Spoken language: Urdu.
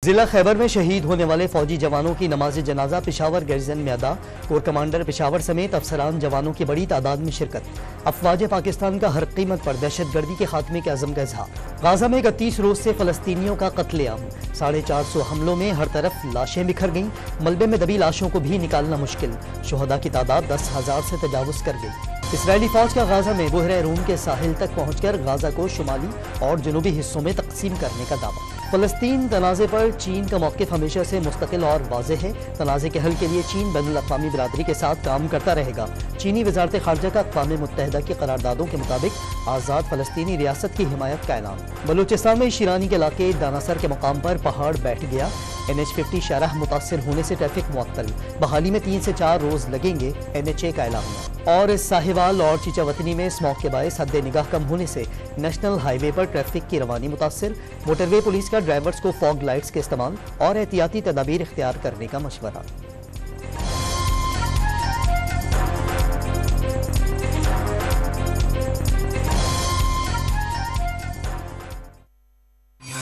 ضلع خیبر میں شہید ہونے والے فوجی جوانوں کی نماز جنازہ پشاور گیرزن میں ادا، کور کمانڈر پشاور سمیت افسران جوانوں کی بڑی تعداد میں شرکت۔ افواج پاکستان کا ہر قیمت پر دہشت گردی کے خاتمے کے عزم کا اظہار۔ غازہ میں 31 روز سے فلسطینیوں کا قتل عام، 450 حملوں میں ہر طرف لاشیں بکھر گئیں، ملبے میں دبی لاشوں کو بھی نکالنا مشکل، شہداء کی تعداد 10,000 سے تجاوز کر گئی۔ اسرائیلی فوج کا غازہ میں بحیرہ روم کے ساحل تک پہنچ کر غازہ کو شمالی اور جنوبی حصوں میں تقسیم کرنے کا دعویٰ۔ فلسطین تنازع پر چین کا موقف ہمیشہ سے مستقل اور واضح ہے، تنازع کے حل کے لیے چین بین الاقوامی برادری کے ساتھ کام کرتا رہے گا۔ چینی وزارت خارجہ کا اقوام متحدہ کی قراردادوں کے مطابق آزاد فلسطینی ریاست کی حمایت کا اعلان۔ بلوچستان میں شیرانی کے علاقے داناسر کے مقام پر پہاڑ بیٹھ گیا، NH50 شاہراہ متاثر ہونے سے ٹریفک معطل، بحالی میں 3 سے 4 روز لگیں گے، NHA کا اعلان۔ اور ساہیوال اور چیچاوطنی میں اسموگ کے باعث حد نگاہ کم ہونے سے نیشنل ہائی وے پر ٹریفک کی روانی متاثر، موٹر وے پولیس کا ڈرائیورز کو فوگ لائٹس کے استعمال اور احتیاطی تدابیر اختیار کرنے کا مشورہ۔